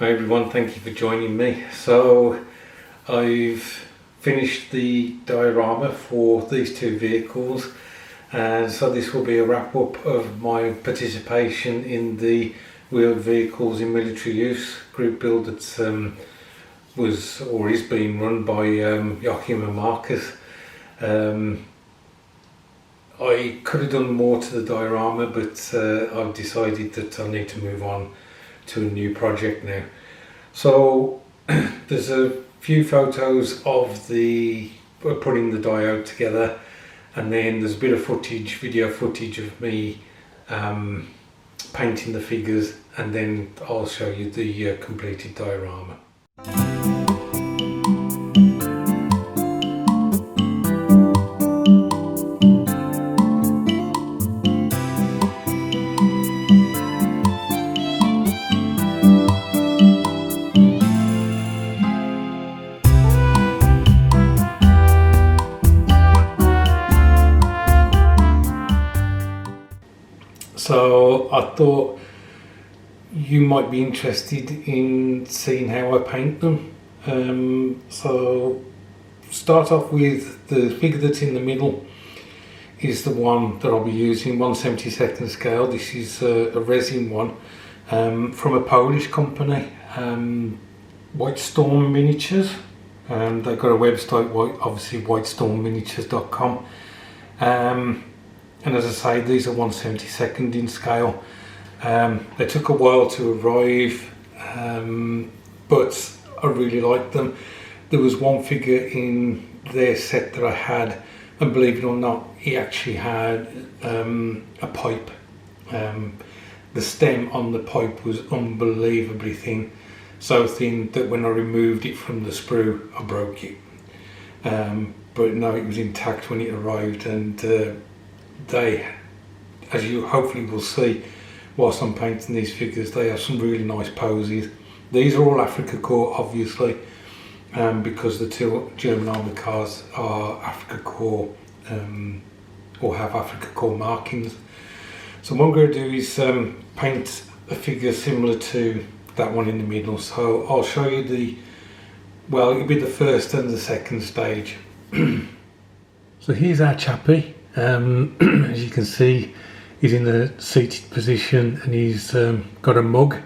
everyone, thank you for joining me. So I've finished the diorama for these two vehicles, and so this will be a wrap up of my participation in the wheeled vehicles in military use group build that was or is being run by Joachim and Markus. I could have done more to the diorama, but I've decided that I need to move on to a new project now. So there's a few photos of putting the diode together, and then there's a bit of video footage of me painting the figures, and then I'll show you the completed diorama. So I thought you might be interested in seeing how I paint them. So start off with the figure that's in the middle is the one that I'll be using, 1/72 scale. This is a resin one from a Polish company, White Storm Miniatures. They've got a website, obviously whitestormminiatures.com. And as I say, these are 1/72 in scale. They took a while to arrive, but I really liked them. There was one figure in their set that I had, and believe it or not, he actually had a pipe. The stem on the pipe was unbelievably thin, so thin that when I removed it from the sprue, I broke it. But no, it was intact when it arrived, and they, as you hopefully will see whilst I'm painting these figures, they have some really nice poses. These are all Africa Core, obviously, because the two German armoured cars are Africa Core, or have Africa Core markings. So what I'm going to do is paint a figure similar to that one in the middle. So I'll show you it'll be the first and the second stage. So here's our chappie. As you can see, he's in a seated position, and he's got a mug.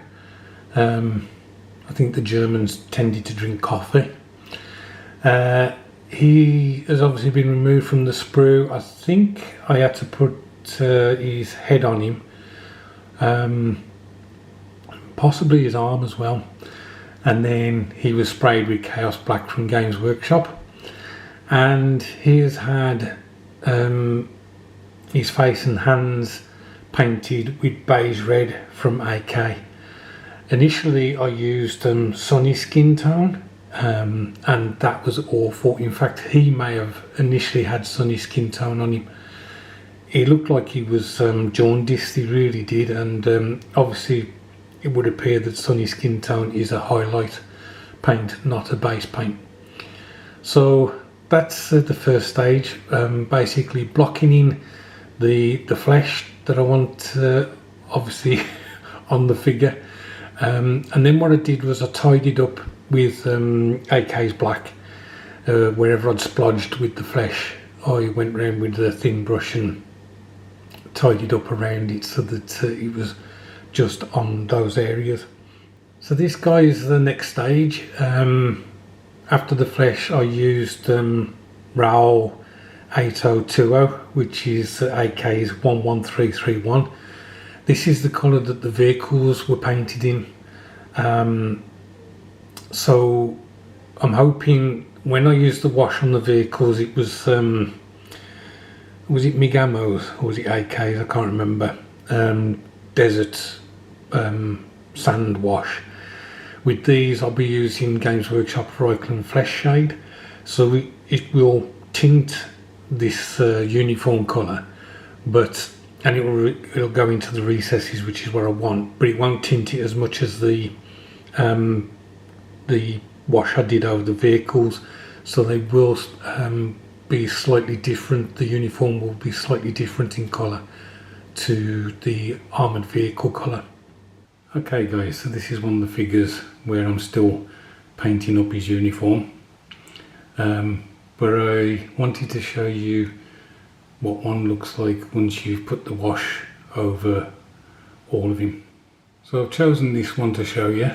I think the Germans tended to drink coffee. He has obviously been removed from the sprue. I think I had to put his head on him, possibly his arm as well, and then he was sprayed with Chaos Black from Games Workshop, and he has had his face and hands painted with beige red from AK. Initially I used Sunny Skin Tone, and that was awful. In fact, he may have initially had Sunny Skin Tone on him. He looked like he was jaundiced, he really did, and obviously it would appear that Sunny Skin Tone is a highlight paint, not a base paint. So that's the first stage, basically blocking in the flesh that I want obviously on the figure, and then what I did was I tidied up with AK's black. Wherever I'd splodged with the flesh, I went round with a thin brush and tidied up around it so that it was just on those areas. So this guy is the next stage. After the flesh, I used RAL 8020, which is AK's 11331. This is the colour that the vehicles were painted in. So I'm hoping when I used the wash on the vehicles, it was it Migamos or was it AK's? I can't remember. Desert sand wash. With these I'll be using Games Workshop Reikland Flesh Shade, so it will tint this uniform colour, and it'll go into the recesses, which is what I want, but it won't tint it as much as the wash I did over the vehicles, so they will be slightly different. The uniform will be slightly different in colour to the armoured vehicle colour. Okay guys, so this is one of the figures where I'm still painting up his uniform, but I wanted to show you what one looks like once you've put the wash over all of him. So I've chosen this one to show you.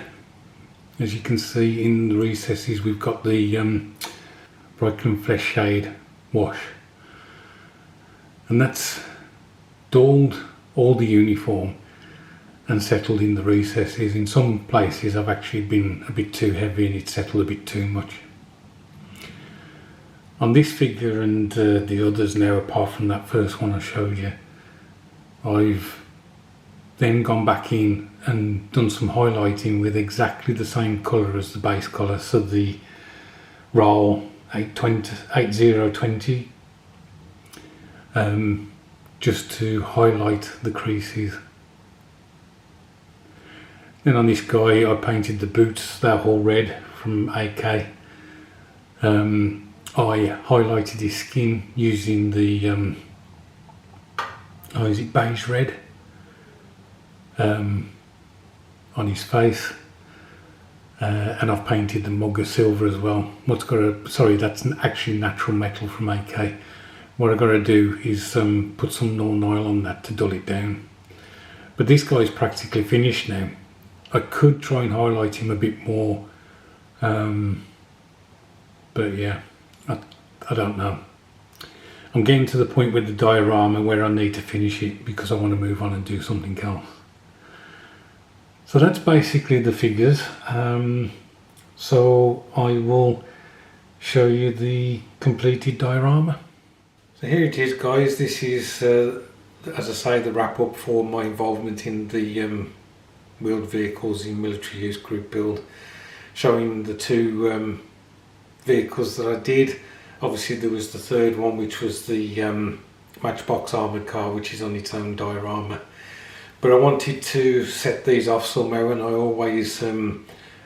As you can see in the recesses we've got the Brightland Flesh Shade wash, and that's dulled all the uniform and settled in the recesses. In some places I've actually been a bit too heavy and it's settled a bit too much. On this figure and the others now, apart from that first one I showed you, I've then gone back in and done some highlighting with exactly the same colour as the base colour, so the roll 8020, just to highlight the creases. Then on this guy I painted the boots, they're all red from AK. I highlighted his skin using the is it beige red on his face, and I've painted the mugger silver as well. That's actually natural metal from AK. What I've got to do is put some null nile on that to dull it down. But this guy's practically finished now. I could try and highlight him a bit more, but yeah, I don't know. I'm getting to the point with the diorama where I need to finish it because I want to move on and do something else. So that's basically the figures. So I will show you the completed diorama. So here it is guys, this is as I say, the wrap up for my involvement in the wheeled vehicles in military use group build, showing the two vehicles that I did. Obviously there was the third one, which was the Matchbox armoured car, which is on its own diorama, but I wanted to set these off somehow, and I always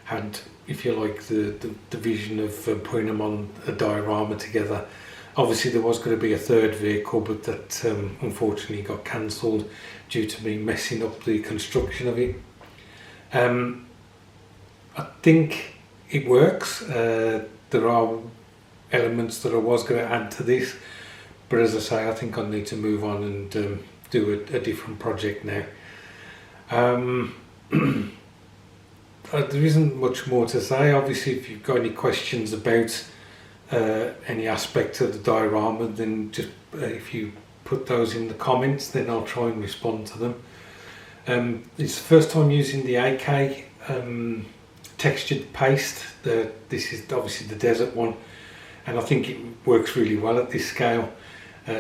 had, if you like, the vision of putting them on a diorama together. Obviously there was going to be a third vehicle, but that unfortunately got cancelled due to me messing up the construction of it. I think it works. There are elements that I was going to add to this, but as I say, I think I need to move on and do a different project now. There isn't much more to say. Obviously if you've got any questions about any aspect of the diorama, then just if you put those in the comments, then I'll try and respond to them. It's the first time using the AK textured paste. This is obviously the desert one, and I think it works really well at this scale.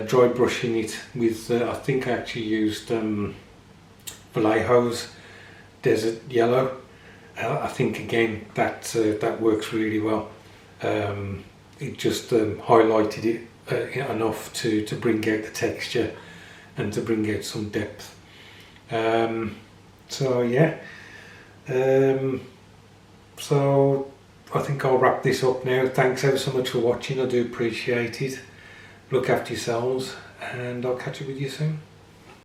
Dry brushing it with, I think I actually used Vallejo's Desert Yellow. I think again that works really well. It just highlighted it enough to bring out the texture and to bring out some depth. So yeah, so I think I'll wrap this up now. Thanks ever so much for watching, I do appreciate it. Look after yourselves, and I'll catch up with you soon.